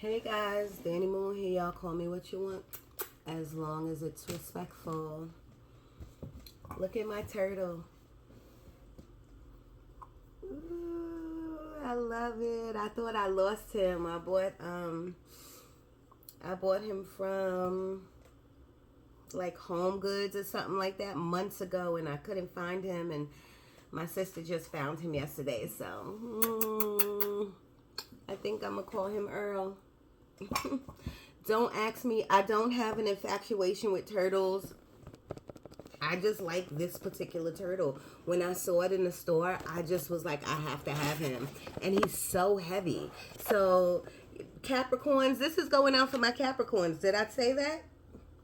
Hey guys, Danny Moon here. Y'all call me what you want, as long as it's respectful. Look at my turtle. Ooh, I love it. I thought I lost him. I bought him from like Home Goods or something like that months ago, and I couldn't find him, and my sister just found him yesterday. So I think I'm gonna call him Earl. Don't ask me. I don't have an infatuation with turtles. I just like this particular turtle. When I saw it in the store, I just was like, I have to have him. And he's so heavy. So, Capricorns, this is going out for my Capricorns. Did I say that?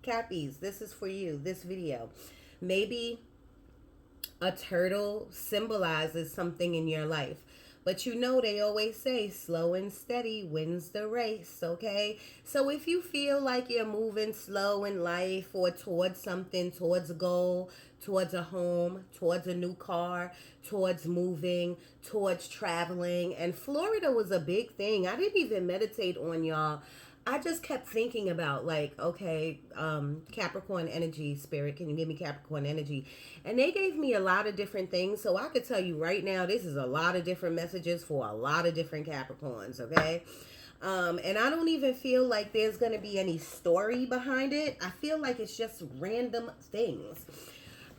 Cappies, this is for you, this video. Maybe a turtle symbolizes something in your life. But you know they always say slow and steady wins the race, okay? So if you feel like you're moving slow in life or towards something, towards a goal, towards a home, towards a new car, towards moving, towards traveling, and Florida was a big thing. I didn't even meditate on y'all. I just kept thinking about like, okay, Capricorn energy, spirit, can you give me Capricorn energy? And they gave me a lot of different things. So I could tell you right now, this is a lot of different messages for a lot of different Capricorns, okay? And I don't even feel like there's going to be any story behind it. I feel like it's just random things.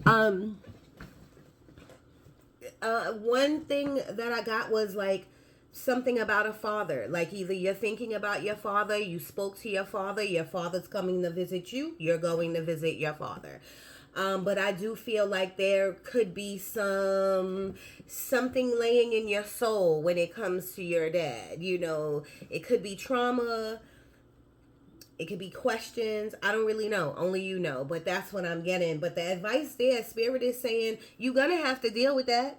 One thing that I got was like, something about a father, like either you're thinking about your father, you spoke to your father's coming to visit you, you're going to visit your father. But I do feel like there could be something laying in your soul when it comes to your dad. You know, it could be trauma, it could be questions. I don't really know. Only you know. But that's what I'm getting. But the advice there, Spirit is saying, you're going to have to deal with that.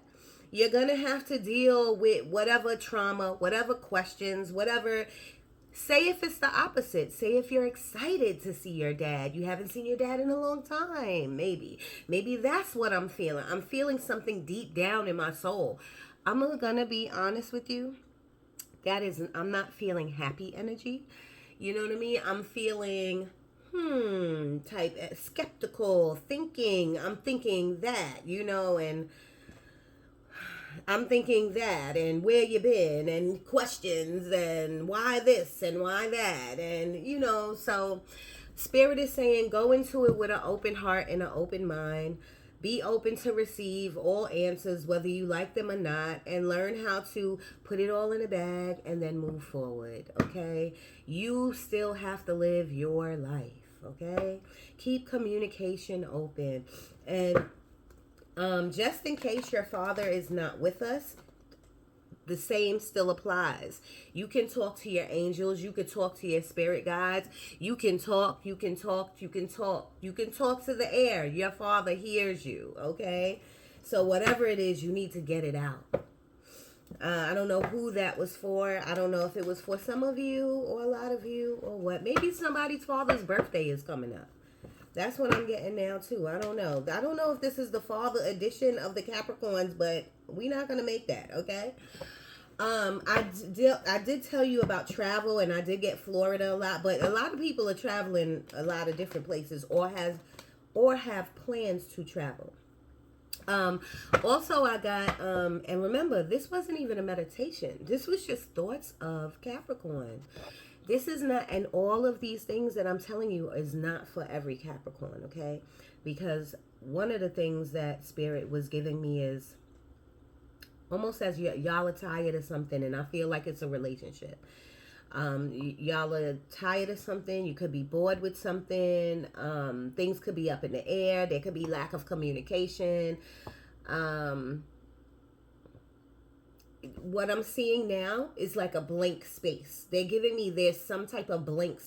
You're going to have to deal with whatever trauma, whatever questions, whatever. Say if it's the opposite. Say if you're excited to see your dad. You haven't seen your dad in a long time. Maybe. Maybe that's what I'm feeling. I'm feeling something deep down in my soul. I'm going to be honest with you. I'm not feeling happy energy. You know what I mean? I'm feeling type skeptical thinking. I'm thinking that, and I'm thinking that, and where you been, and questions, and why this, and why that, and, so Spirit is saying go into it with an open heart and an open mind. Be open to receive all answers, whether you like them or not, and learn how to put it all in a bag and then move forward, okay? You still have to live your life, okay? Keep communication open. And just in case your father is not with us, the same still applies. You can talk to your angels. You can talk to your spirit guides. You can talk to the air. Your father hears you, okay? So whatever it is, you need to get it out. I don't know who that was for. I don't know if it was for some of you or a lot of you or what. Maybe somebody's father's birthday is coming up. That's what I'm getting now, too. I don't know. I don't know if this is the father edition of the Capricorns, but we're not going to make that, okay? I did tell you about travel, and I did get Florida a lot, but a lot of people are traveling a lot of different places or have plans to travel. Also I got, and remember, this wasn't even a meditation. This was just thoughts of Capricorn. This is not, and all of these things that I'm telling you is not for every Capricorn, okay? Because one of the things that Spirit was giving me is almost as y'all are tired of something, and I feel like it's a relationship. Y'all are tired of something. You could be bored with something. Things could be up in the air. There could be lack of communication. What I'm seeing now is like a blank space. They're giving me there's some type of blank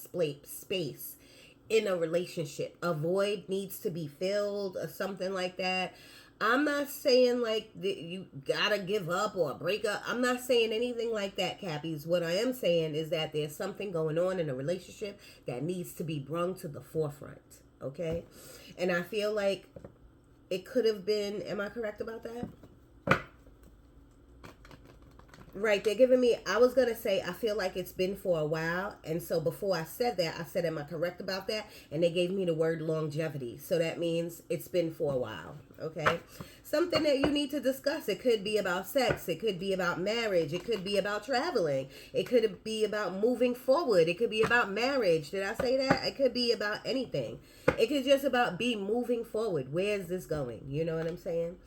space in a relationship. A void needs to be filled or something like that. I'm not saying like you gotta give up or break up. I'm not saying anything like that, Cappies. What I am saying is that there's something going on in a relationship that needs to be brought to the forefront, okay? And I feel like it could have been, am I correct about that? Right, they're giving me, I was going to say, I feel like it's been for a while. And so before I said that, I said, am I correct about that? And they gave me the word longevity. So that means it's been for a while. Okay. Something that you need to discuss. It could be about sex. It could be about marriage. It could be about traveling. It could be about moving forward. It could be about marriage. Did I say that? It could be about anything. It could just about be moving forward. Where is this going? You know what I'm saying?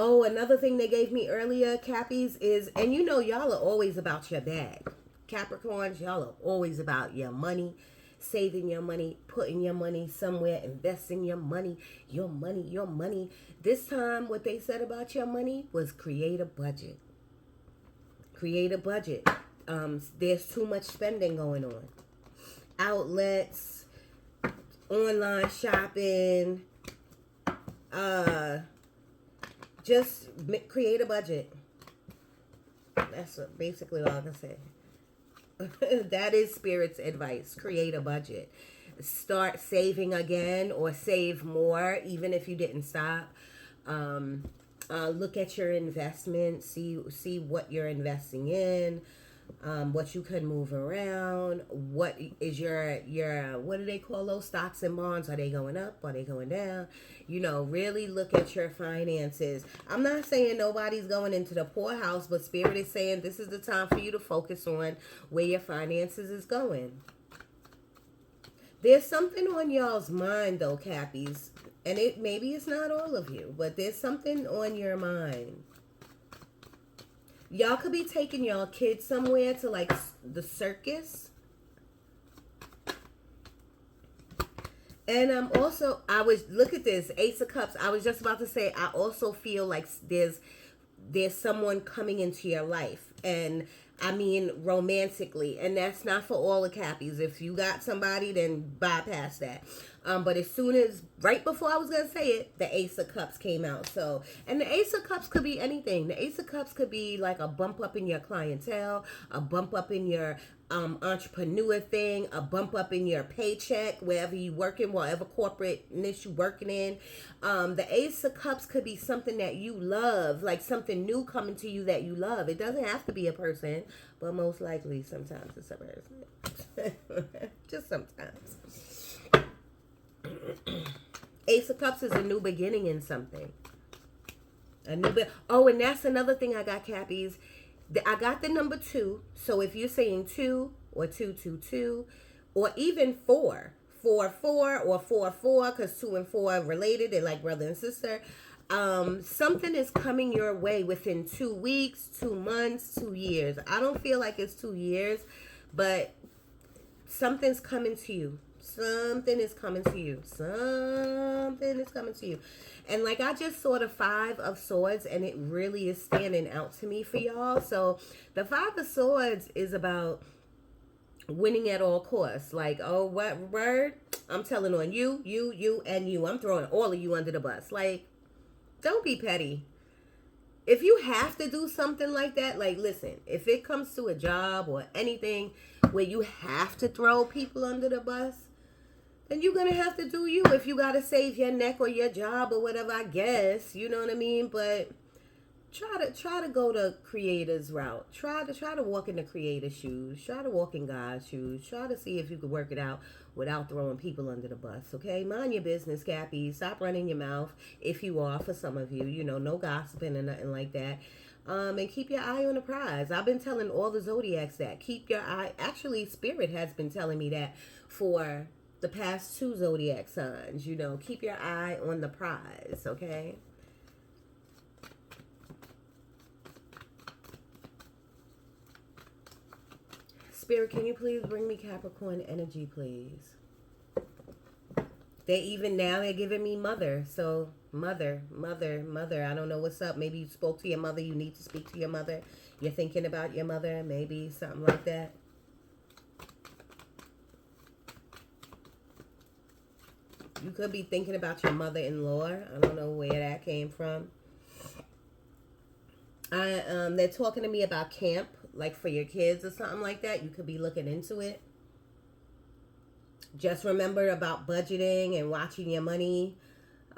Oh, another thing they gave me earlier, Cappies, is, and you know, y'all are always about your bag. Capricorns, y'all are always about your money, saving your money, putting your money somewhere, investing your money, your money, your money. This time, what they said about your money was create a budget. Create a budget. There's too much spending going on. Outlets, online shopping, just create a budget. That's basically all I can say. That is Spirit's advice. Create a budget. Start saving again or save more, even if you didn't stop. Look at your investments. See what you're investing in. What you could move around. What is your what do they call those stocks and bonds? Are they going up? Are they going down? You know, really look at your finances. I'm not saying nobody's going into the poorhouse, but Spirit is saying this is the time for you to focus on where your finances is going. There's something on y'all's mind though, Cappies, and maybe it's not all of you, but there's something on your mind. Y'all could be taking y'all kids somewhere to like the circus. And look at this, Ace of Cups. I was just about to say, I also feel like there's someone coming into your life. And I mean romantically. And that's not for all the Cappies. If you got somebody, then bypass that. But as soon as, right before I was going to say it, the Ace of Cups came out. So, and the Ace of Cups could be anything. The Ace of Cups could be like a bump up in your clientele, a bump up in your entrepreneur thing, a bump up in your paycheck, wherever you working, whatever corporate niche you working in. The Ace of Cups could be something that you love, like something new coming to you that you love. It doesn't have to be a person, but most likely sometimes it's a person. Just sometimes. Ace of Cups is a new beginning in something. And that's another thing I got, Cappies. I got the number 2. So if you're saying 2 or 222 or even 4, 4 4 or 4 4, because 2 and 4 are related, they're like brother and sister. Something is coming your way within 2 weeks, 2 months, 2 years. I don't feel like it's 2 years, but something's coming to you. Something is coming to you. Something is coming to you. And like I just saw the 5 of Swords and it really is standing out to me for y'all. So the 5 of Swords is about winning at all costs. Like, oh, what word? I'm telling on you, and you. I'm throwing all of you under the bus. Like, don't be petty. If you have to do something like that, like, listen, if it comes to a job or anything where you have to throw people under the bus, then you're going to have to do you if you got to save your neck or your job or whatever, I guess. You know what I mean? But try to go the creator's route. Try to walk in the creator's shoes. Try to walk in God's shoes. Try to see if you could work it out without throwing people under the bus, okay? Mind your business, Cappy. Stop running your mouth if you are, for some of you. You know, no gossiping and nothing like that. And keep your eye on the prize. I've been telling all the zodiacs that. Keep your eye. Actually, Spirit has been telling me that for the past 2 zodiac signs. You know, keep your eye on the prize, okay? Spirit, can you please bring me Capricorn energy, please? They're giving me mother. So mother. I don't know what's up. Maybe you spoke to your mother. You need to speak to your mother. You're thinking about your mother. Maybe something like that. You could be thinking about your mother-in-law. I don't know where that came from. They're talking to me about camp, like for your kids or something like that. You could be looking into it. Just remember about budgeting and watching your money.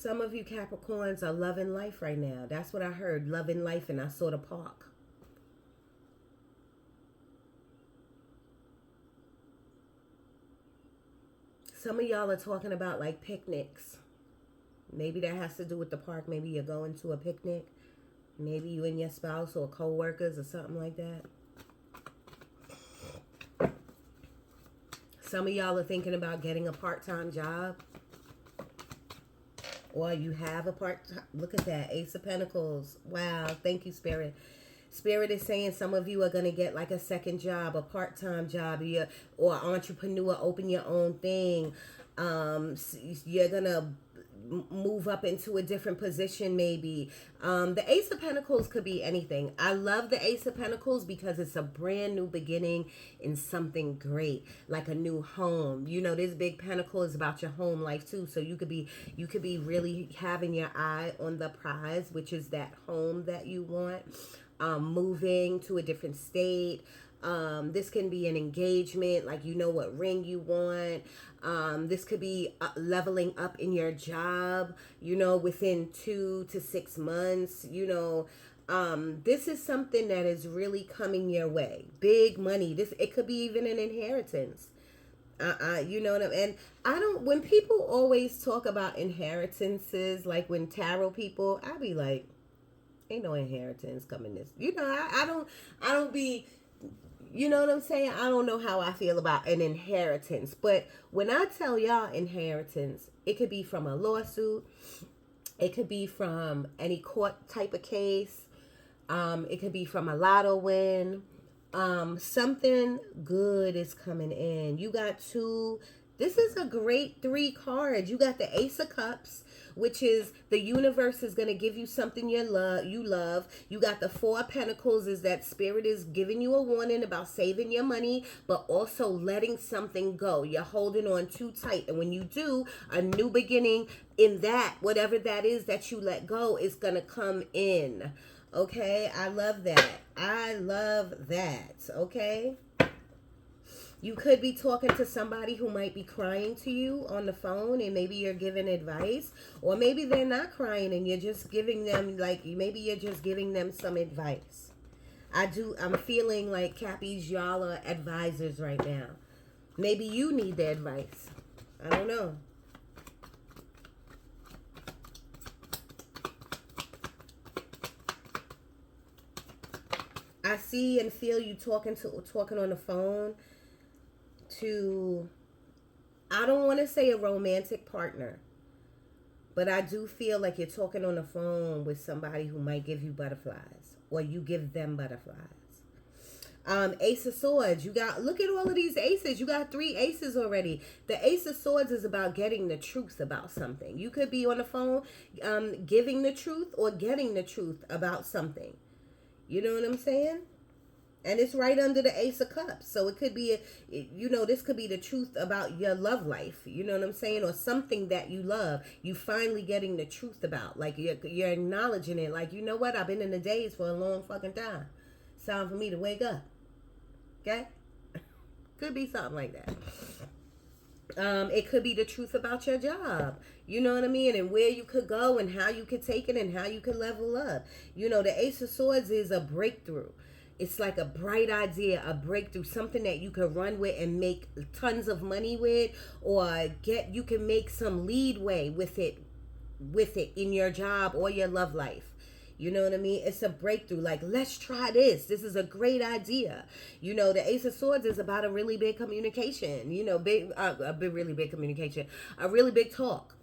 Some of you Capricorns are loving life right now. That's what I heard. Loving life, and I saw the park. Some of y'all are talking about like picnics. Maybe that has to do with the park. Maybe you're going to a picnic. Maybe you and your spouse or co-workers or something like that. Some of y'all are thinking about getting a part-time job. Or you have a part-time. Look at that. Ace of Pentacles. Wow. Thank you, Spirit. Spirit is saying some of you are going to get like a second job, a part-time job, or entrepreneur, open your own thing. You're going to move up into a different position maybe. The Ace of Pentacles could be anything. I love the Ace of Pentacles because it's a brand new beginning in something great, like a new home. You know, this big pentacle is about your home life too. So you could be really having your eye on the prize, which is that home that you want. Moving to a different state. This can be an engagement, like you know what ring you want. This could be leveling up in your job, you know, within 2 to 6 months, you know. This is something that is really coming your way. Big money. It could be even an inheritance. You know what I mean? And when people always talk about inheritances, like when tarot people, I be like, ain't no inheritance coming this. You know, I don't be, you know what I'm saying? I don't know how I feel about an inheritance. But when I tell y'all inheritance, it could be from a lawsuit. It could be from any court type of case. It could be from a lotto win. Something good is coming in. You got this is a great 3 cards. You got the Ace of Cups, which is the universe is going to give you something you love. You got the 4 of Pentacles, is that Spirit is giving you a warning about saving your money, but also letting something go. You're holding on too tight. And when you do, a new beginning in that, whatever that is that you let go, is going to come in. Okay? I love that. I love that. Okay? You could be talking to somebody who might be crying to you on the phone, and maybe you're giving advice, or maybe they're not crying and you're just giving them, like, maybe you're just giving them some advice. I'm feeling like Cappies, y'all are advisors right now. Maybe you need the advice. I don't know. I see and feel you talking on the phone to, I don't want to say a romantic partner, but I do feel like you're talking on the phone with somebody who might give you butterflies, or you give them butterflies. Ace of Swords. Look at all of these aces. You got 3 aces already. The Ace of Swords is about getting the truth about something. You could be on the phone giving the truth or getting the truth about something. You know what I'm saying? And it's right under the Ace of Cups. So it could be, this could be the truth about your love life. You know what I'm saying? Or something that you love. You finally getting the truth about. Like, you're acknowledging it. Like, you know what? I've been in the days for a long fucking time. It's time for me to wake up. Okay? Could be something like that. It could be the truth about your job. You know what I mean? And where you could go and how you could take it and how you could level up. You know, the Ace of Swords is a breakthrough. It's like a bright idea, a breakthrough, something that you could run with and make tons of money with, or you can make some leadway with it in your job or your love life. You know what I mean? It's a breakthrough. Like, let's try this. This is a great idea. You know, the Ace of Swords is about a really big communication. You know, really big communication. A really big talk.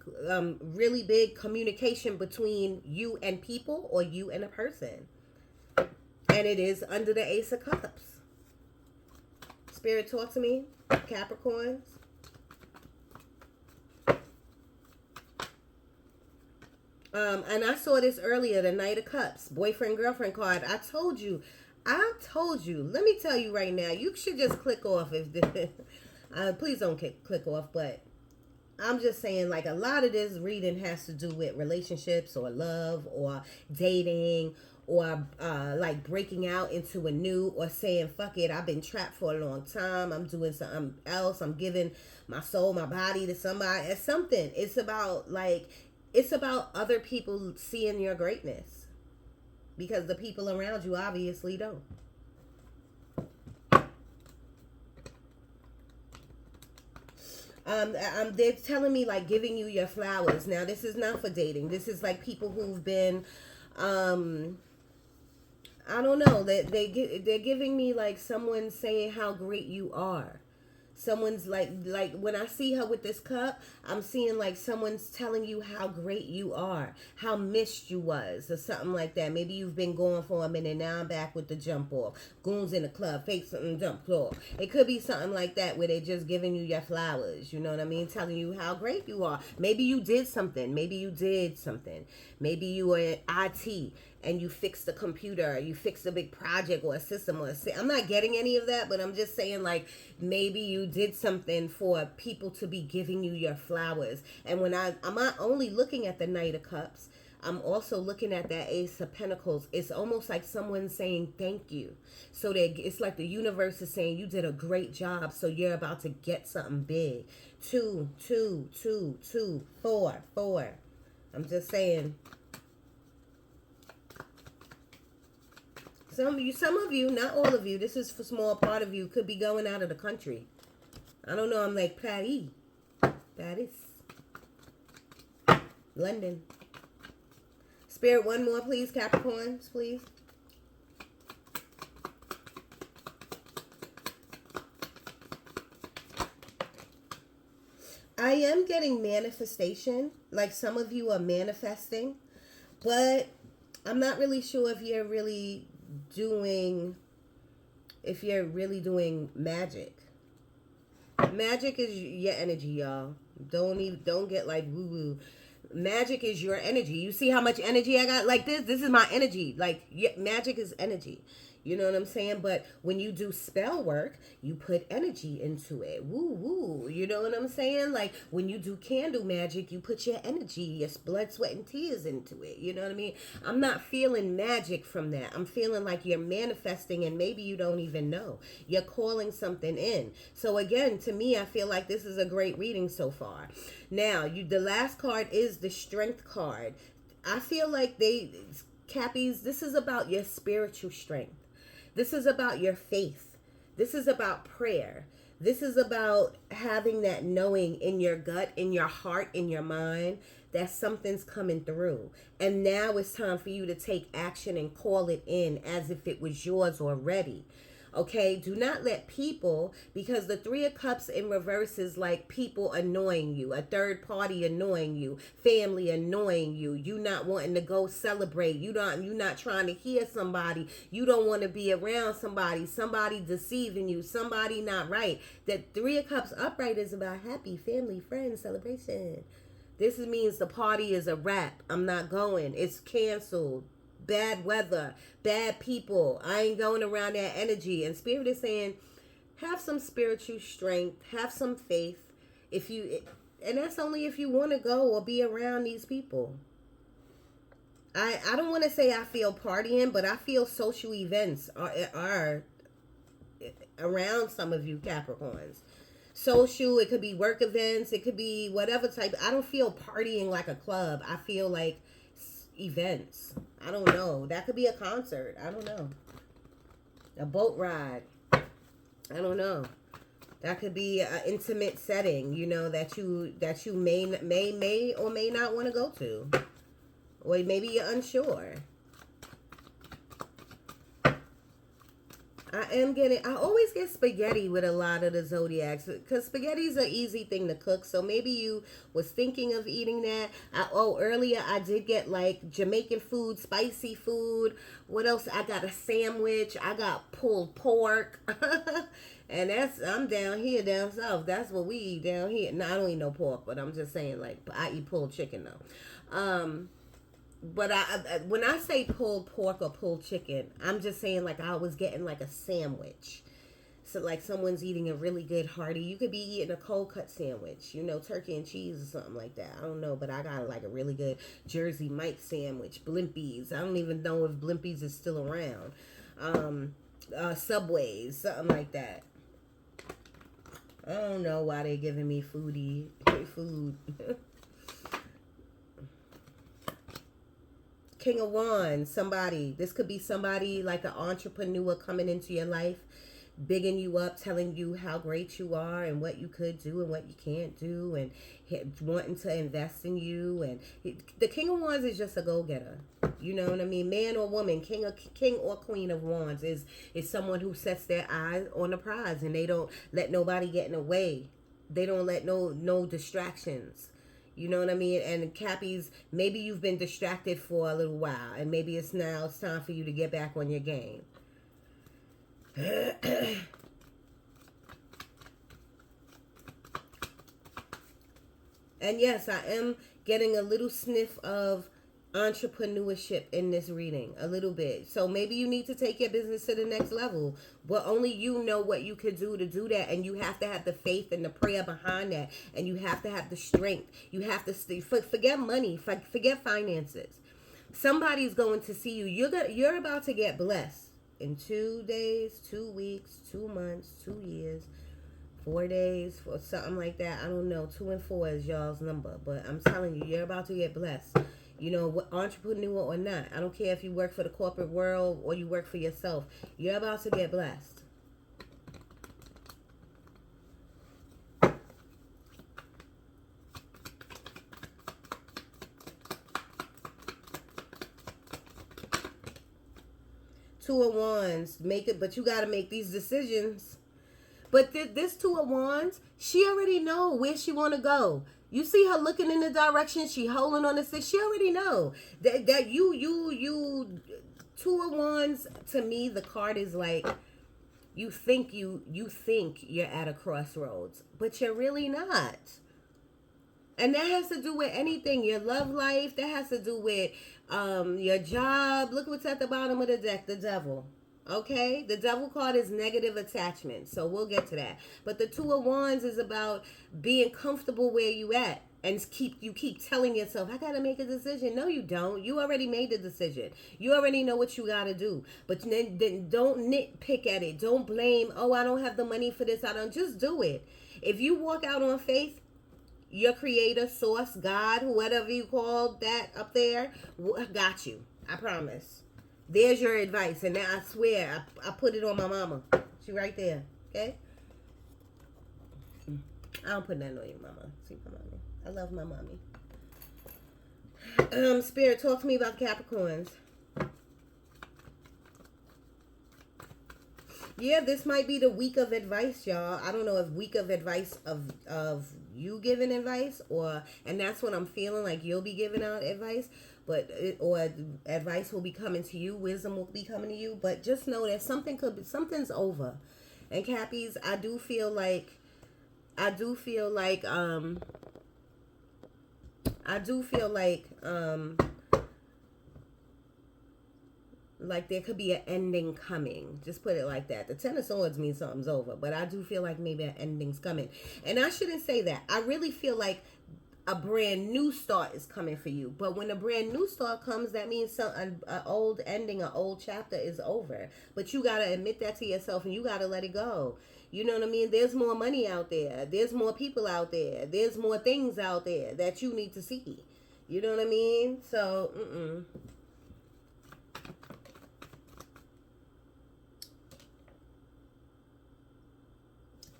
Really big communication between you and people, or you and a person. And it is under the Ace of Cups. Spirit, talk to me, Capricorns. And I saw this earlier, the Knight of Cups, boyfriend, girlfriend card. I told you. Let me tell you right now, you should just click off if this, please don't click off, but I'm just saying, like, a lot of this reading has to do with relationships or love or dating, or like breaking out into a new, or saying, fuck it, I've been trapped for a long time, I'm doing something else, I'm giving my soul, my body to somebody. It's something. It's about, like, it's about other people seeing your greatness, because the people around you obviously don't. They're telling me like giving you your flowers. Now, this is not for dating. This is like people who've been, I don't know. They're giving me like someone saying how great you are. Someone's like when I see her with this cup, I'm seeing like someone's telling you how great you are, how missed you was, or something like that. Maybe you've been going for a minute, now I'm back with the jump off. Goons in the club, fake something, jump off. It could be something like that where they're just giving you your flowers, you know what I mean? Telling you how great you are. Maybe you did something. Maybe you did something. Maybe you were in IT and you fixed the computer, you fixed a big project or a system or I'm not getting any of that, but I'm just saying like maybe you did something for people to be giving you your flowers. And when I'm not only looking at the Knight of Cups, I'm also looking at that Ace of Pentacles. It's almost like someone saying thank you. So it's like the universe is saying you did a great job, so you're about to get something big. 2, 2, 2, 2, 4, 4. I'm just saying. Some of you, not all of you, this is for small part of you, could be going out of the country. I don't know, I'm like Paris. London. Spirit, one more please, Capricorns, please. I am getting manifestation, like some of you are manifesting, but I'm not really sure if you're really doing magic. Magic is your energy, y'all. Don't get like woo woo. Magic is your energy. You see how much energy I got? Like this is my energy. Like magic is energy. You know what I'm saying? But when you do spell work, you put energy into it. Woo woo. You know what I'm saying? Like when you do candle magic, you put your energy, your blood, sweat, and tears into it. You know what I mean? I'm not feeling magic from that. I'm feeling like you're manifesting and maybe you don't even know. You're calling something in. So again, to me, I feel like this is a great reading so far. Now, the last card is the Strength card. I feel like Cappies, this is about your spiritual strength. This is about your faith. This is about prayer. This is about having that knowing in your gut, in your heart, in your mind that something's coming through. And now it's time for you to take action and call it in as if it was yours already. Okay, do not let people, because the Three of Cups in reverse is like people annoying you, a third party annoying you, family annoying you, you not wanting to go celebrate, you not trying to hear somebody, you don't want to be around somebody deceiving you, somebody not right. That Three of Cups upright is about happy family, friends, celebration. This means the party is a wrap. I'm not going. It's canceled. Bad weather, bad people. I ain't going around that energy. And Spirit is saying, have some spiritual strength, have some faith. And that's only if you want to go or be around these people. I don't want to say I feel partying, but I feel social events are around some of you Capricorns. Social, it could be work events, it could be whatever type. I don't feel partying like a club. I feel like events. I don't know. That could be a concert. I don't know. A boat ride. I don't know. That could be an intimate setting, you know, that you may or may not want to go to. Or maybe you're unsure. I always get spaghetti with a lot of the zodiacs because spaghetti is an easy thing to cook. So maybe you was thinking of eating that. Earlier I did get like Jamaican food, spicy food. What else? I got a sandwich. I got pulled pork. And I'm down here, down south. That's what we eat down here. No, I don't eat no pork, but I'm just saying like I eat pulled chicken though. But when I say pulled pork or pulled chicken, I'm just saying like I was getting like a sandwich. So like someone's eating a really good hearty. You could be eating a cold cut sandwich, you know, turkey and cheese or something like that. I don't know, but I got like a really good Jersey Mike sandwich, Blimpies. I don't even know if Blimpies is still around. Subways, something like that. I don't know why they're giving me food. King of Wands, somebody. This could be somebody like an entrepreneur coming into your life, bigging you up, telling you how great you are and what you could do and what you can't do, and wanting to invest in you. And the King of Wands is just a go-getter. You know what I mean? Man or woman, king or queen of wands is someone who sets their eyes on the prize, and they don't let nobody get in the way. They don't let no distractions. You know what I mean? And Cappies, maybe you've been distracted for a little while, and maybe it's time for you to get back on your game. And yes, I am getting a little sniff of entrepreneurship in this reading, a little bit. So maybe you need to take your business to the next level, but only you know what you could do to do that. And you have to have the faith and the prayer behind that, and you have to have the strength. You have to forget money, forget finances. Somebody's going to see you. You're about to get blessed in 2 days, 2 weeks, 2 months, 2 years, 4 days, or something like that. I don't know. 2 and 4 is y'all's number, but I'm telling you, you're about to get blessed. You know, what, entrepreneur or not. I don't care if you work for the corporate world or you work for yourself. You're about to get blessed. Two of Wands, make it, but you got to make these decisions. But this Two of Wands, she already know where she want to go. You see her looking in the direction, she holding on to stick. She already know that you Two of Wands. To me, the card is like, you think you're at a crossroads, but you're really not. And that has to do with anything, your love life. That has to do with your job. Look what's at the bottom of the deck, the devil. Okay, the devil card is negative attachment, so we'll get to that. But the Two of Wands is about being comfortable where you at, and you keep telling yourself, I gotta make a decision. No, you don't. You already made the decision. You already know what you gotta do. But then don't nitpick at it. Don't blame. Oh, I don't have the money for this. I don't. Just do it. If you walk out on faith, your creator, source, God, whatever you call that up there, got you. I promise. There's your advice. And now I swear, I put it on my mama. She right there. Okay? I don't put nothing on your mama. See my mommy. I love my mommy. Spirit, talk to me about Capricorns. Yeah, this might be the week of advice, y'all. I don't know if week of advice of you giving advice, and that's what I'm feeling like, you'll be giving out advice, or advice will be coming to you, wisdom will be coming to you. But just know that something's over. And Cappies, I do feel like like there could be an ending coming. Just put it like that. The Ten of Swords means something's over, but I do feel like maybe an ending's coming. And I shouldn't say that. I really feel like a brand new start is coming for you. But when a brand new start comes, that means an old ending, an old chapter is over. But you got to admit that to yourself, and you got to let it go. You know what I mean? There's more money out there. There's more people out there. There's more things out there that you need to see. You know what I mean? So,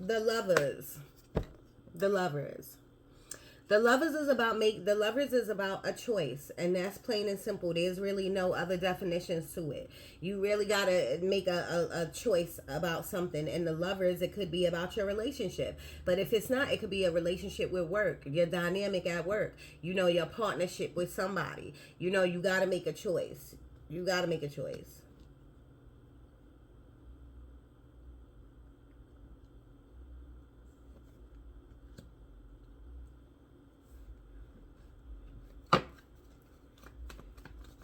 The Lovers. The Lovers is about a choice, and that's plain and simple. There's really no other definitions to it. You really gotta make a choice about something. And the Lovers, it could be about your relationship, but if it's not, it could be a relationship with work, your dynamic at work, your partnership with somebody. You gotta make a choice.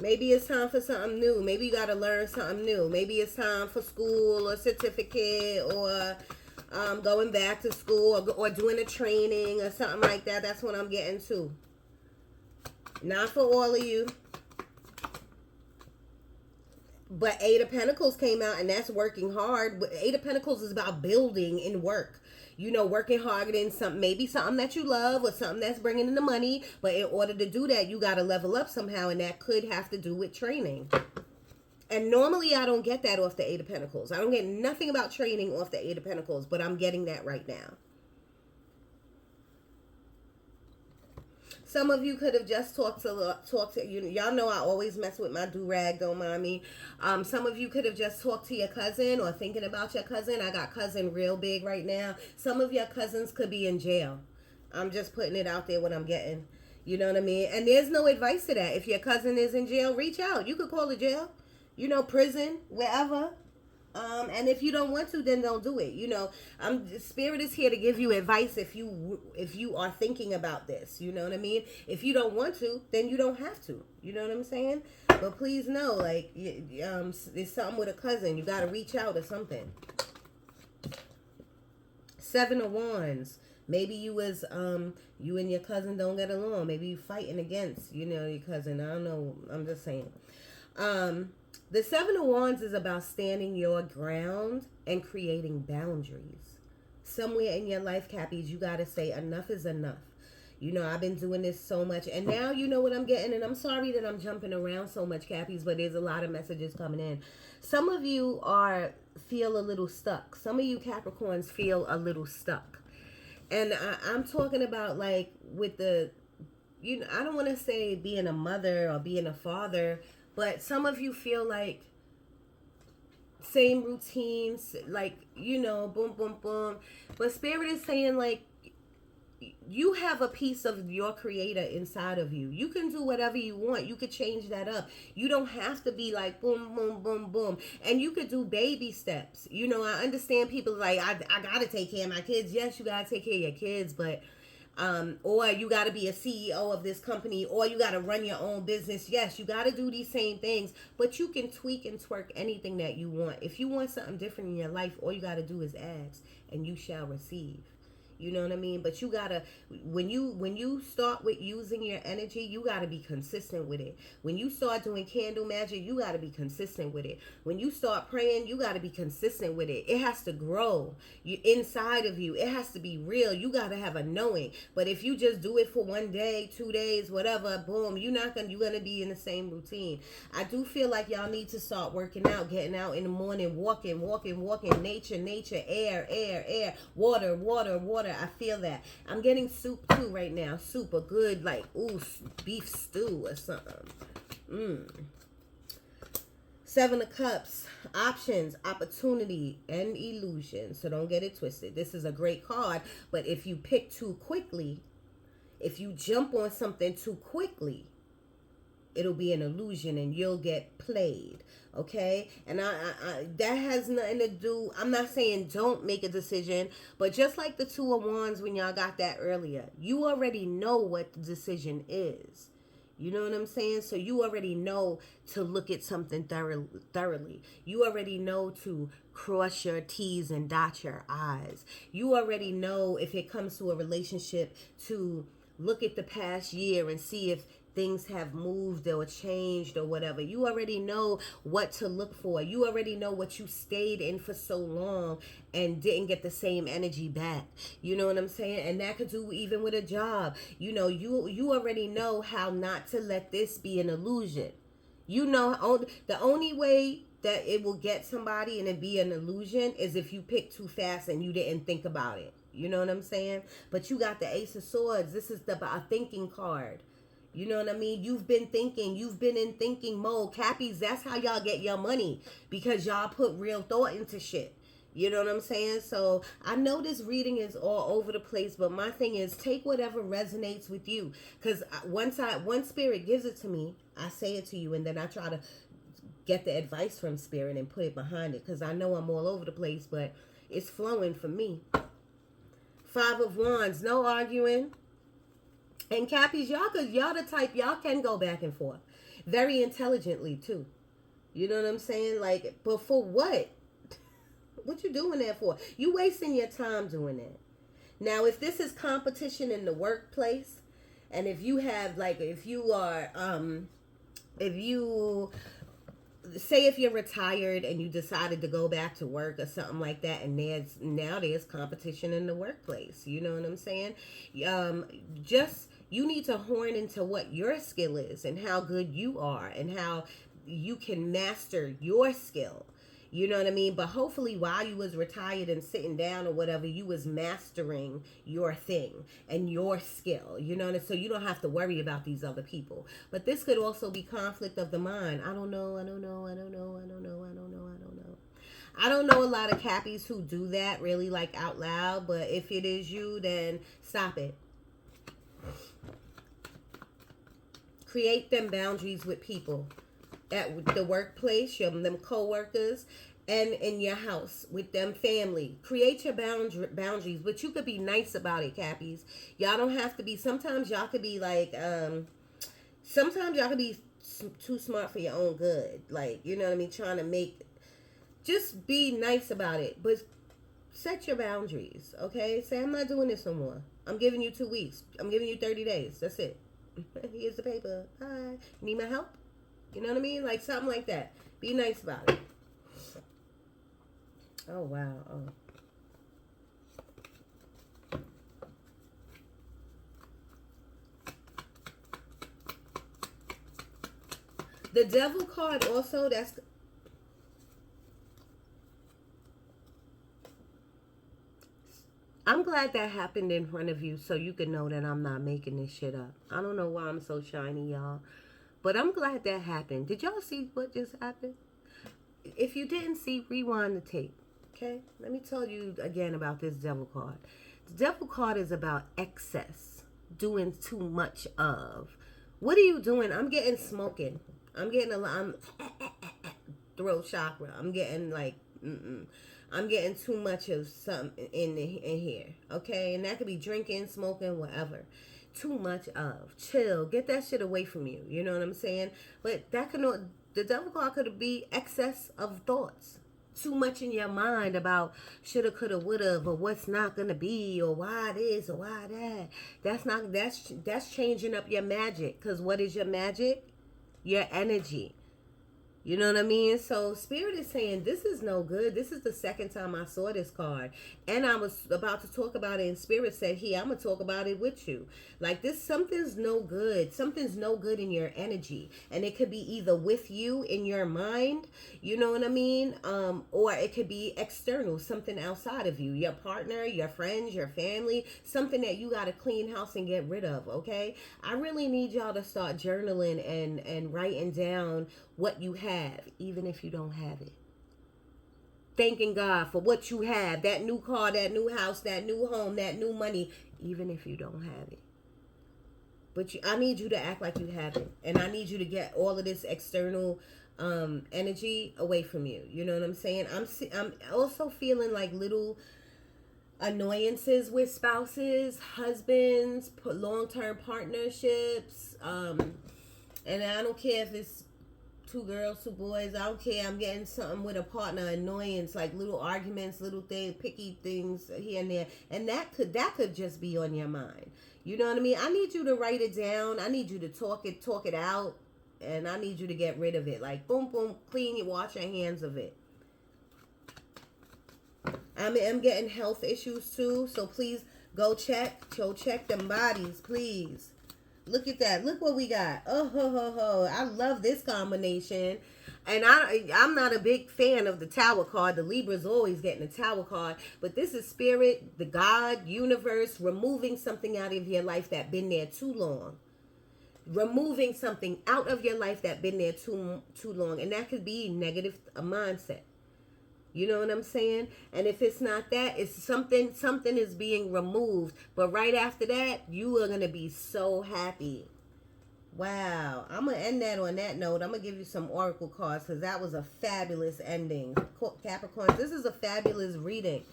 Maybe it's time for something new. Maybe you got to learn something new. Maybe it's time for school or certificate, or going back to school, or doing a training or something like that. That's what I'm getting to. Not for all of you. But Eight of Pentacles came out, and that's working hard. Eight of Pentacles is about building in work. working hard in something, maybe something that you love or something that's bringing in the money. But in order to do that, you got to level up somehow, and that could have to do with training. And normally I don't get that off the Eight of Pentacles. I don't get nothing about training off the Eight of Pentacles, but I'm getting that right now. Some of you could have just talked to you. Y'all know I always mess with my do-rag, don't mind me. Some of you could have just talked to your cousin or thinking about your cousin. I got cousin real big right now. Some of your cousins could be in jail. I'm just putting it out there what I'm getting. You know what I mean? And there's no advice to that. If your cousin is in jail, reach out. You could call the jail, prison, wherever. And if you don't want to, then don't do it. Spirit is here to give you advice if you are thinking about this. You know what I mean? If you don't want to, then you don't have to. You know what I'm saying? But please know, there's something with a cousin. You got to reach out or something. Seven of Wands. Maybe you and your cousin don't get along. Maybe you fighting against, your cousin. I don't know. I'm just saying. The Seven of Wands is about standing your ground and creating boundaries. Somewhere in your life, Cappies, you got to say enough is enough. I've been doing this so much, and now you know what I'm getting, and I'm sorry that I'm jumping around so much, Cappies, but there's a lot of messages coming in. Some of you feel a little stuck. Some of you Capricorns feel a little stuck. And I'm talking about with the, I don't want to say being a mother or being a father, but some of you feel like same routines, boom, boom, boom. But Spirit is saying you have a piece of your creator inside of you. You can do whatever you want. You could change that up. You don't have to be boom, boom, boom, boom. And you could do baby steps. I understand people I got to take care of my kids. Yes, you got to take care of your kids, but or you got to be a CEO of this company, or you got to run your own business. Yes, you got to do these same things, but you can tweak and twerk anything that you want. If you want something different in your life, all you got to do is ask, and you shall receive. You know what I mean? But you gotta, when you start with using your energy, you gotta be consistent with it. When you start doing candle magic, you gotta be consistent with it. When you start praying, you gotta be consistent with it. It has to grow inside of you. It has to be real. You gotta have a knowing. But if you just do it for 1 day, 2 days, whatever, boom, you're gonna be in the same routine. I do feel like y'all need to start working out, getting out in the morning, walking, nature, air, water. I feel that. I'm getting soup too right now. Soup, a good beef stew or something. Seven of Cups, options, opportunity, and illusion. So don't get it twisted. This is a great card, but if you pick too quickly, if you jump on something too quickly, it'll be an illusion and you'll get played. Okay, and I that has nothing to do. I'm not saying don't make a decision, but just like the Two of Wands when y'all got that earlier, you already know what the decision is. You know what I'm saying? So you already know to look at something thoroughly. You already know to cross your T's and dot your I's. You already know, if it comes to a relationship, to look at the past year and see if things have moved or changed or whatever. You already know what to look for. You already know what you stayed in for so long and didn't get the same energy back. You know what I'm saying? And that could do even with a job. You already know how not to let this be an illusion. The only way that it will get somebody and it be an illusion is if you pick too fast and you didn't think about it. You know what I'm saying? But you got the Ace of Swords. This is a thinking card. You know what I mean? You've been thinking. You've been in thinking mode. Cappies, that's how y'all get your money, because y'all put real thought into shit. You know what I'm saying? So I know this reading is all over the place, but my thing is, take whatever resonates with you. Because once Spirit gives it to me, I say it to you, and then I try to get the advice from Spirit and put it behind it, because I know I'm all over the place, but it's flowing for me. Five of Wands, no arguing. And Cappies, y'all the type, y'all can go back and forth very intelligently too. You know what I'm saying? But for what? What you doing that for? You wasting your time doing that. Now, if this is competition in the workplace, and if you have if you say if you're retired and you decided to go back to work or something like that, and there's competition in the workplace. You know what I'm saying? Just you need to horn into what your skill is and how good you are and how you can master your skill. You know what I mean? But hopefully while you was retired and sitting down or whatever, you was mastering your thing and your skill. You know what I mean? So you don't have to worry about these other people. But this could also be conflict of the mind. I don't know. I don't know. I don't know. I don't know. I don't know. I don't know. I don't know a lot of Cappies who do that really like out loud. But if it is you, then stop it. Create them boundaries with people at the workplace, them co-workers, and in your house with them family. Create your boundaries, but you could be nice about it, Cappies. Y'all don't have to be. Sometimes y'all could be like, sometimes y'all could be too smart for your own good. Like, you know what I mean? Trying to make, just be nice about it, but set your boundaries, okay? Say, I'm not doing this no more. I'm giving you 2 weeks. I'm giving you 30 days. That's it. Here's the paper. Bye. Need my help? You know what I mean? Like something like that. Be nice about it. Oh, wow. Oh. The devil card also, that's... I'm glad that happened in front of you so you can know that I'm not making this shit up. I don't know why I'm so shiny, y'all. But I'm glad that happened. Did y'all see what just happened? If you didn't see, rewind the tape. Okay? Let me tell you again about this devil card. The devil card is about excess. Doing too much of. What are you doing? I'm getting smoking. I'm getting a lot. I'm throat chakra. I'm getting like, I'm getting too much of something in here. Okay? And that could be drinking, smoking, whatever. Too much of. Chill. Get that shit away from you. You know what I'm saying? But that could, the devil card could be excess of thoughts. Too much in your mind about shoulda, coulda, woulda, or what's not gonna be, or why this, or why that. That's changing up your magic. Cause what is your magic? Your energy. You know what I mean? So Spirit is saying this is no good. This is the second time I saw this card. And I was about to talk about it, and Spirit said, here, I'm going to talk about it with you. Like this, something's no good. Something's no good in your energy. And it could be either with you in your mind, you know what I mean? Or it could be external, something outside of you. Your partner, your friends, your family, something that you got to clean house and get rid of, okay? I really need y'all to start journaling and writing down what you have, even if you don't have it. Thanking God for what you have, that new car, that new house, that new home, that new money, even if you don't have it. But I need you to act like you have it. And I need you to get all of this external energy away from you. You know what I'm saying? I'm also feeling like little annoyances with spouses, husbands, long-term partnerships. And I don't care if it's 2 girls, 2 boys, I don't care. I'm getting something with a partner, annoyance, like little arguments, little things, picky things here and there. And that could just be on your mind. You know what I mean? I need you to write it down. I need you to talk it out. And I need you to get rid of it. Like, boom, boom, clean it, wash your hands of it. I'm getting health issues too. So please go check them bodies, please. Look at that. Look what we got. Oh, ho, ho, ho. I love this combination. And I'm not a big fan of the Tower card. The Libra's always getting a Tower card. But this is Spirit, the God, universe, removing something out of your life that been there too long. Removing something out of your life that been there too long. And that could be negative mindset. You know what I'm saying? And if it's not that, it's something is being removed. But right after that, you are going to be so happy. Wow. I'm going to end that on that note. I'm going to give you some oracle cards because that was a fabulous ending. Capricorn, this is a fabulous reading.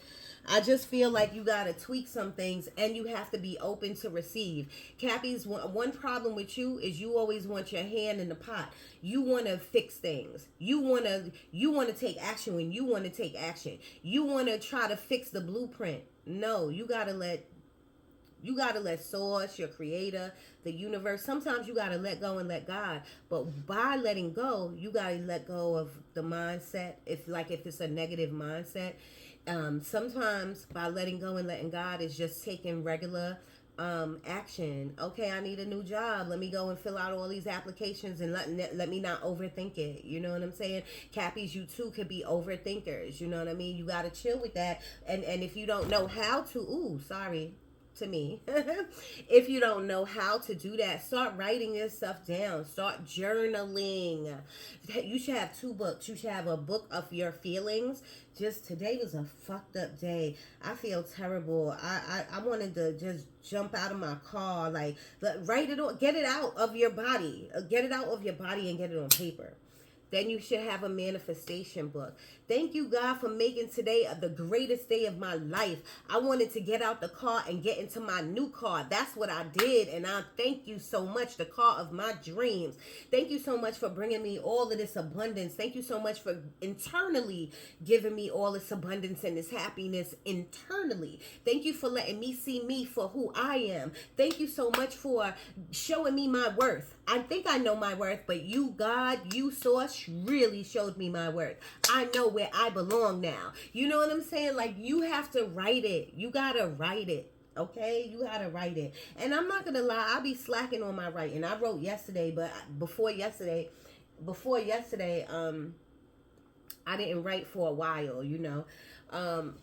I just feel like you got to tweak some things and you have to be open to receive. Cappies, one problem with you is you always want your hand in the pot. You want to fix things. You want to take action when you want to take action. You want to try to fix the blueprint. No, you got to let You got to let source, your creator, the universe, sometimes you got to let go and let God. But by letting go, you got to let go of the mindset. If it's a negative mindset, sometimes by letting go and letting God is just taking regular action. Okay, I need a new job. Let me go and fill out all these applications and let me not overthink it. You know what I'm saying? Cappies, you too could be overthinkers. You know what I mean? You got to chill with that. And if you don't know how to, sorry to me. If you don't know how to do that, start writing your stuff down. Start journaling. You should have 2 books. You should have a book of your feelings. Just today was a fucked up day. I feel terrible. I wanted to just jump out of my car. Like, write it on, get it out of your body. Get it out of your body and get it on paper. Then you should have a manifestation book. Thank you, God, for making today the greatest day of my life. I wanted to get out the car and get into my new car. That's what I did. And I thank you so much, the car of my dreams. Thank you so much for bringing me all of this abundance. Thank you so much for internally giving me all this abundance and this happiness internally. Thank you for letting me see me for who I am. Thank you so much for showing me my worth. I think I know my worth, but you, God, you, Source, really showed me my worth. I know where I belong now. You know what I'm saying? Like, you have to write it. You gotta write it. Okay? You gotta write it. And I'm not gonna lie, I'll be slacking on my writing. I wrote yesterday, but before yesterday, I didn't write for a while, you know.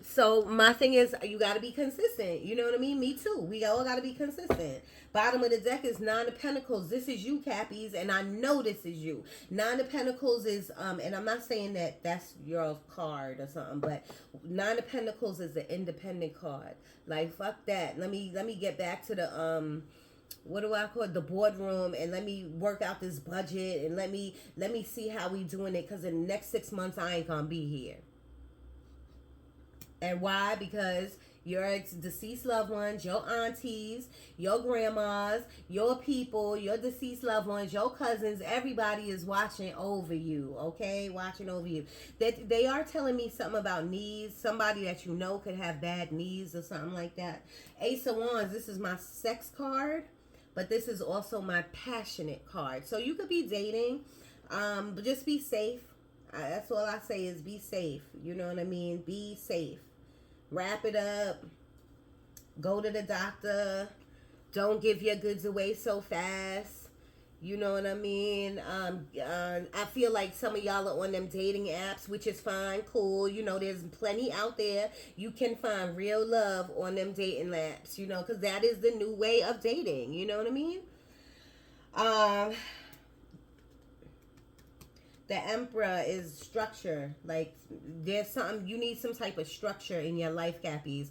So my thing is, you got to be consistent. You know what I mean? Me too. We all got to be consistent. Bottom of the deck is 9 of Pentacles. This is you, Cappies, and I know this is you. 9 of Pentacles is, and I'm not saying that that's your card or something, but 9 of Pentacles is the independent card. Like, fuck that. Let me get back to the, what do I call it? The boardroom, and let me work out this budget, and let me see how we doing it, because in the next 6 months, I ain't gonna be here. And why? Because your deceased loved ones, your aunties, your grandmas, your people, your deceased loved ones, your cousins, everybody is watching over you, okay? Watching over you. They are telling me something about knees. Somebody that you know could have bad knees or something like that. Ace of Wands, this is my sex card, but this is also my passionate card. So you could be dating, but just be safe. That's all I say is be safe. You know what I mean? Be safe. Wrap it up. Go to the doctor. Don't give your goods away so fast. You know what I mean? I feel like some of y'all are on them dating apps, which is fine, cool. You know, there's plenty out there. You can find real love on them dating apps, you know, because that is the new way of dating. You know what I mean? The Emperor is structure. Like, there's something, you need some type of structure in your life, Cappies.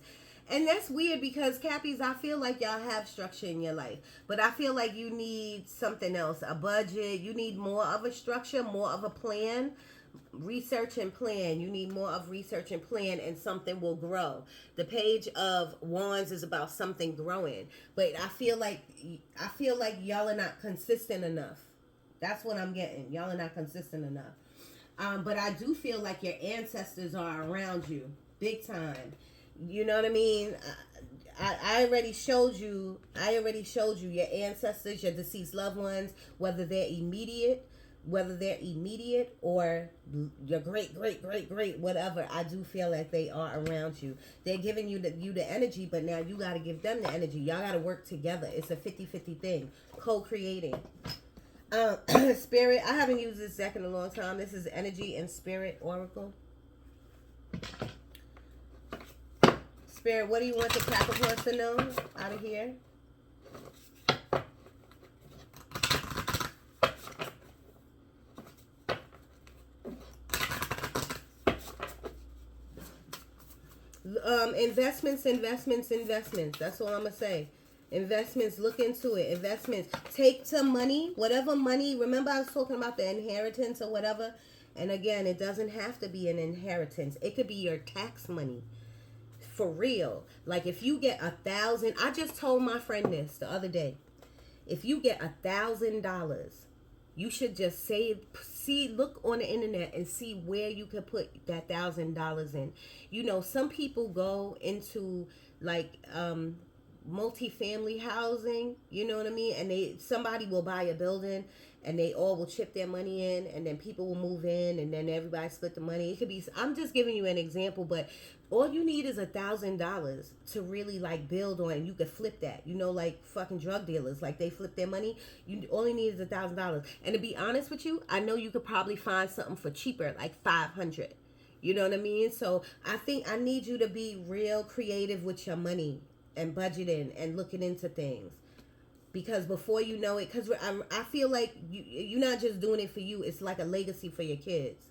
And that's weird because, Cappies, I feel like y'all have structure in your life. But I feel like you need something else. A budget. You need more of a structure, more of a plan. Research and plan. You need more of research and plan, and something will grow. The Page of Wands is about something growing. But I feel like y'all are not consistent enough. That's what I'm getting. Y'all are not consistent enough. But I do feel like your ancestors are around you. Big time. You know what I mean? I already showed you your ancestors, your deceased loved ones, whether they're immediate or your great, whatever. I do feel like they are around you. They're giving you the energy, but now you got to give them the energy. Y'all got to work together. It's a 50-50 thing. Co-creating. Spirit, I haven't used this deck in a long time. This is Energy and Spirit Oracle. Spirit, what do you want the Capricorns to know out of here? Investments. That's all I'm going to say. Investments, look into it. Investments. Take some money, whatever money. Remember I was talking about the inheritance or whatever? And again, it doesn't have to be an inheritance. It could be your tax money. For real. Like if you get $1,000, I just told my friend this the other day. If you get $1,000, you should just look on the internet and see where you could put that $1,000 in. You know, some people go into like, multi-family housing, you know what I mean? And somebody will buy a building and they all will chip their money in, and then people will move in, and then everybody split the money. It could be, I'm just giving you an example, but all you need is $1,000 to really like build on, and you could flip that. You know, like fucking drug dealers, like they flip their money. You only need is $1,000. And to be honest with you, I know you could probably find something for cheaper, like 500. You know what I mean? So I think I need you to be real creative with your money and budgeting and looking into things. Because before you know it, because I feel like you're not just doing it for you. It's like a legacy for your kids.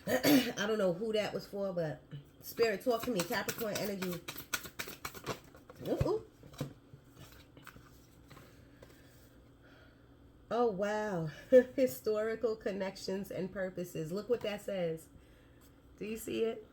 I don't know who that was for, but Spirit, talk to me. Capricorn energy. Ooh. Oh, wow. Historical connections and purposes. Look what that says. Do you see it?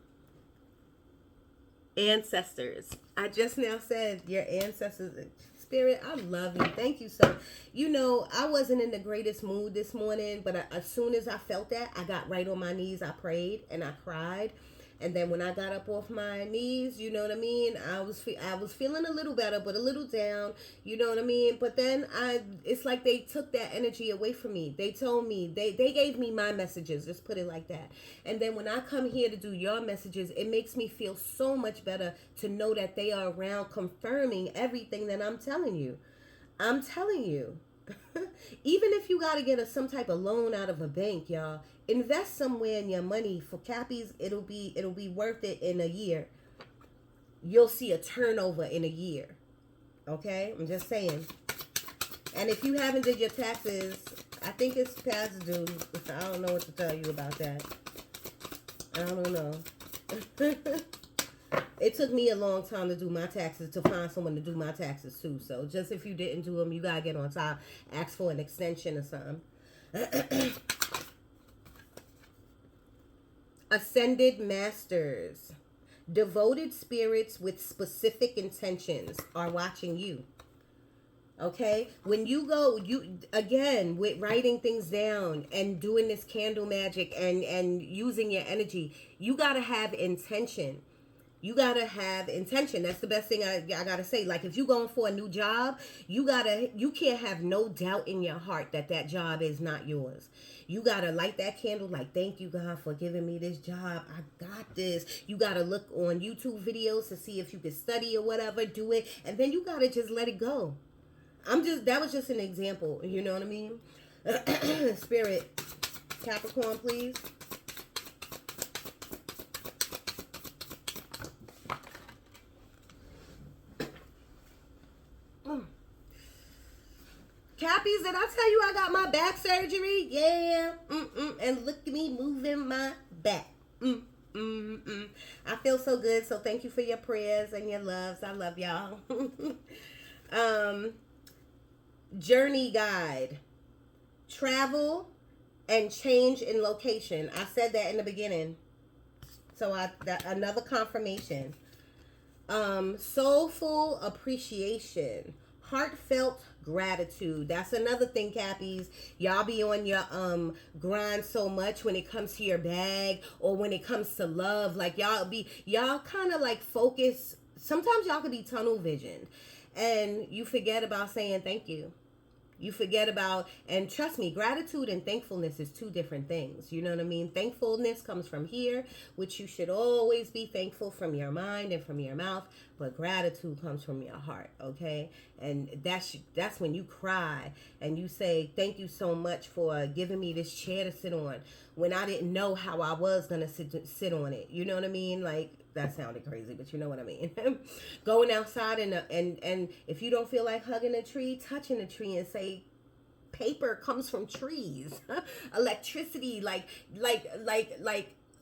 Ancestors. I just now said your ancestors. Spirit, I love you. Thank you so. You know, I wasn't in the greatest mood this morning, but as soon as I felt that, I got right on my knees. I prayed and I cried. And then when I got up off my knees, you know what I mean? I was feeling a little better, but a little down, you know what I mean? But then it's like they took that energy away from me. They told me, they gave me my messages, just put it like that. And then when I come here to do your messages, it makes me feel so much better to know that they are around confirming everything that I'm telling you. I'm telling you. Even if you got to get some type of loan out of a bank, y'all, invest somewhere in your money. For Cappies, it'll be worth it in a year. You'll see a turnover in a year. Okay, I'm just saying. And if you haven't did your taxes, I think it's past due. I don't know what to tell you about that. I don't know. It took me a long time to do my taxes, to find someone to do my taxes too. So just if you didn't do them, you gotta get on top, ask for an extension or something. Ascended masters, devoted spirits with specific intentions are watching you. Okay, when you go, you again with writing things down and doing this candle magic and using your energy, you gotta have intention. You gotta have intention. That's the best thing I gotta say. Like if you going for a new job, you can't have no doubt in your heart that job is not yours. You gotta light that candle like, thank you God for giving me this job. I got this. You gotta look on YouTube videos to see if you can study or whatever, do it, and then you gotta just let it go. That was just an example. You know what I mean? Spirit, Capricorn, please. Cappies, did I tell you I got my back surgery? Yeah. And look at me moving my back. I feel so good. So thank you for your prayers and your loves. I love y'all. Journey guide. Travel and change in location. I said that in the beginning. So another confirmation. Soulful appreciation. Heartfelt gratitude. That's another thing, Cappies. Y'all be on your grind so much when it comes to your bag or when it comes to love. Like y'all kind of like focus. Sometimes y'all could be tunnel vision and you forget about saying thank you. You forget about, and trust me, gratitude and thankfulness is two different things. You know what I mean? Thankfulness comes from here, which you should always be thankful from your mind and from your mouth. But gratitude comes from your heart, okay? And that's when you cry and you say, thank you so much for giving me this chair to sit on when I didn't know how I was going to sit on it. You know what I mean? Like, that sounded crazy, but you know what I mean. Going outside and if you don't feel like hugging a tree, touching a tree and say, paper comes from trees. Electricity, like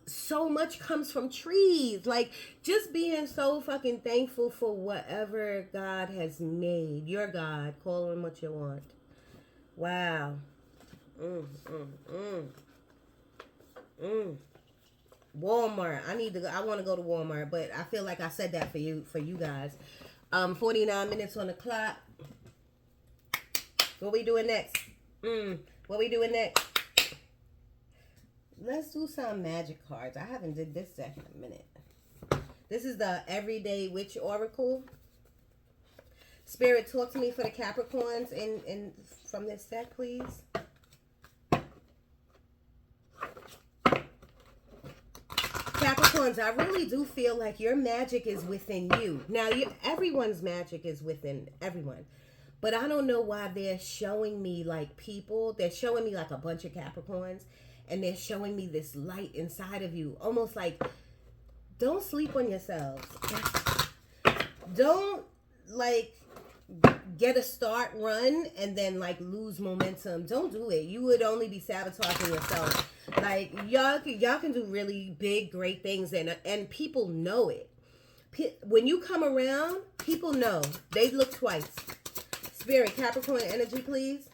so much comes from trees. Like just being so fucking thankful for whatever God has made. Your God, call him what you want. Wow. Walmart. I want to go to Walmart, but I feel like I said that for you guys. 49 minutes on the clock. What we doing next? What we doing next? Let's do some magic cards. I haven't did this deck in a minute. This is the Everyday Witch Oracle. Spirit, talk to me for the Capricorns in from this deck, please. Capricorns, I really do feel like your magic is within you. Now, everyone's magic is within everyone. But I don't know why they're showing me like people. They're showing me like a bunch of Capricorns. And they're showing me this light inside of you. Almost like, don't sleep on yourselves. Don't like get a start run and then like lose momentum. Don't do it. You would only be sabotaging yourself. Like y'all can do really big, great things, and people know it. When you come around, people know. They look twice. Spirit, Capricorn energy, please.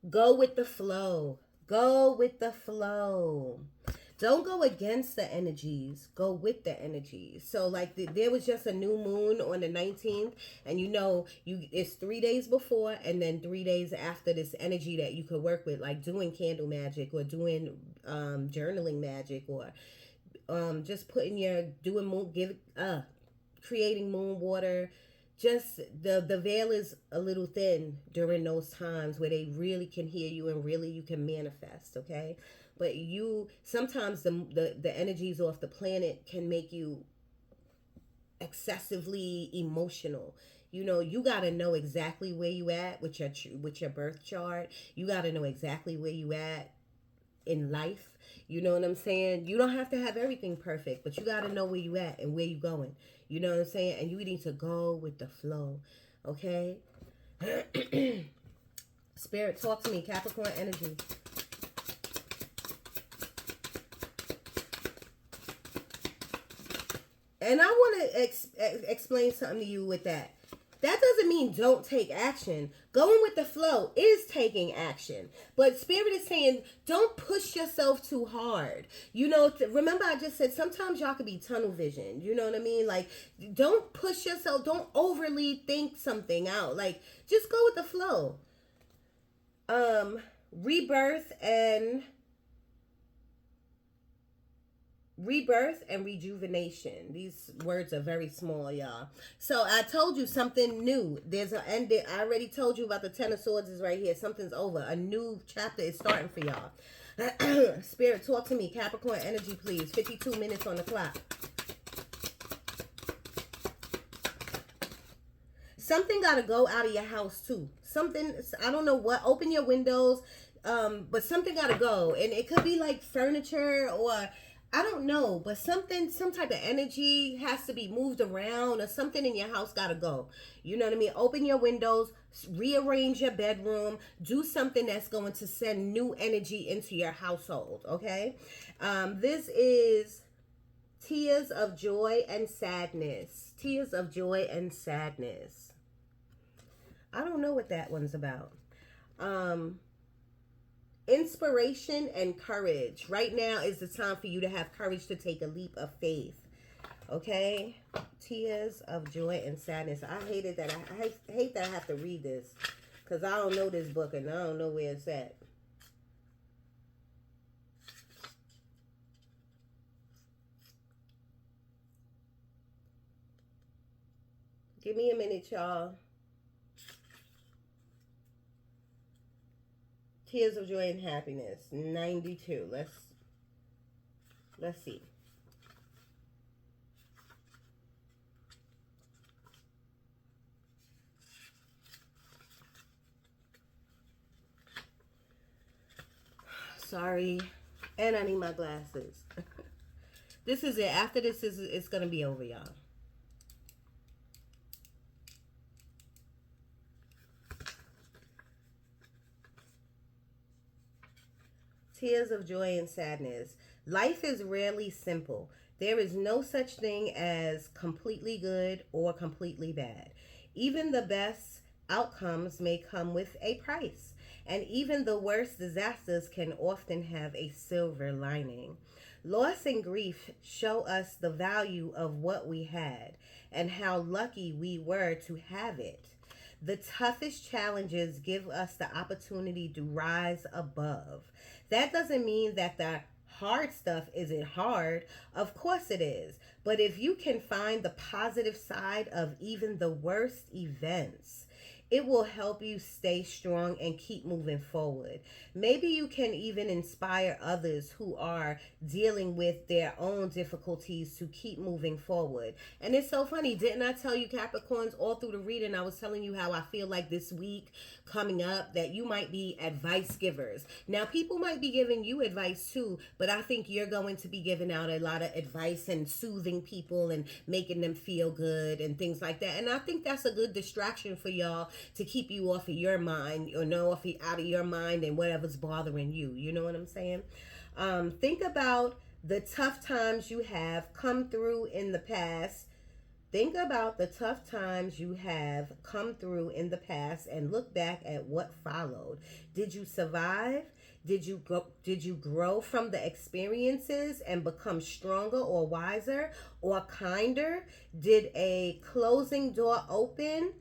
Go with the flow. Go with the flow. Don't go against the energies. Go with the energies. So like there was just a new moon on the 19th, and it's 3 days before and then 3 days after this energy that you could work with, like doing candle magic or doing journaling magic or just creating moon water. Just the veil is a little thin during those times where they really can hear you and really you can manifest, okay? But sometimes the energies off the planet can make you excessively emotional. You got to know exactly where you at with your birth chart. You got to know exactly where you at in life. You know what I'm saying? You don't have to have everything perfect, but you got to know where you at and where you going. You know what I'm saying? And you need to go with the flow, okay? Spirit, talk to me. Capricorn energy. And I want to explain something to you with that. That doesn't mean don't take action. Going with the flow is taking action. But Spirit is saying don't push yourself too hard. Remember I just said sometimes y'all could be tunnel vision. You know what I mean? Like, don't push yourself. Don't overly think something out. Like, just go with the flow. Rebirth and rejuvenation. These words are very small, y'all. So I told you something new. I already told you about the Ten of Swords is right here. Something's over. A new chapter is starting for y'all. Spirit, talk to me. Capricorn energy, please. 52 minutes on the clock. Something got to go out of your house too. Something, I don't know what. Open your windows. But something got to go. And it could be like furniture or I don't know, but some type of energy has to be moved around or something in your house got to go. You know what I mean? Open your windows, rearrange your bedroom, do something that's going to send new energy into your household, okay? This is tears of joy and sadness. Tears of joy and sadness. I don't know what that one's about. Inspiration and courage. Right now is the time for you to have courage to take a leap of faith. Okay? Tears of joy and sadness. I hate that I have to read this because I don't know this book and I don't know where it's at. Give me a minute, y'all. Tears of joy and happiness. 92. Let's see. Sorry. And I need my glasses. This is it. After this it's gonna be over, y'all. Tears of joy and sadness. Life is rarely simple. There is no such thing as completely good or completely bad. Even the best outcomes may come with a price, and even the worst disasters can often have a silver lining. Loss and grief show us the value of what we had and how lucky we were to have it. The toughest challenges give us the opportunity to rise above. That doesn't mean that the hard stuff. Is it hard? Of course it is. But if you can find the positive side of even the worst events, it will help you stay strong and keep moving forward. Maybe you can even inspire others who are dealing with their own difficulties to keep moving forward. And it's so funny, didn't I tell you, Capricorns, all through the reading, I was telling you how I feel like this week coming up that you might be advice givers. Now, people might be giving you advice too, but I think you're going to be giving out a lot of advice and soothing people and making them feel good and things like that. And I think that's a good distraction for y'all to keep you off of your mind, or no, out of your mind and whatever's bothering you. You know what I'm saying? Think about the tough times you have come through in the past. Think about the tough times you have come through in the past and look back at what followed. Did you survive? Did you grow from the experiences and become stronger or wiser or kinder? Did a closing door open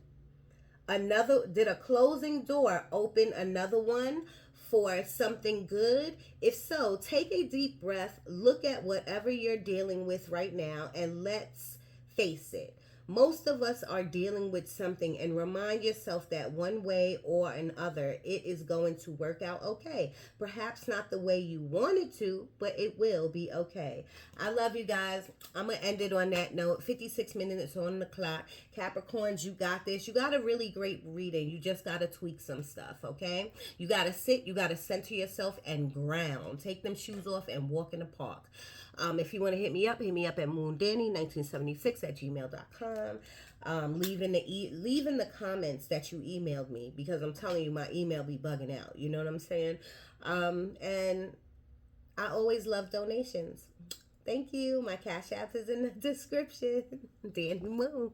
another one for something good? If so, take a deep breath, look at whatever you're dealing with right now, and let's face it. Most of us are dealing with something, and remind yourself that one way or another, it is going to work out okay. Perhaps not the way you want it to, but it will be okay. I love you guys. I'm going to end it on that note. 56 minutes on the clock. Capricorns, you got this. You got a really great reading. You just got to tweak some stuff, okay? You got to sit, you got to center yourself and ground. Take them shoes off and walk in the park. If you want to hit me up at moondanny1976 at gmail.com. Leaving the comments that you emailed me, because I'm telling you, my email be bugging out. You know what I'm saying? And I always love donations. Thank you. My cash app is in the description. Danny Moon.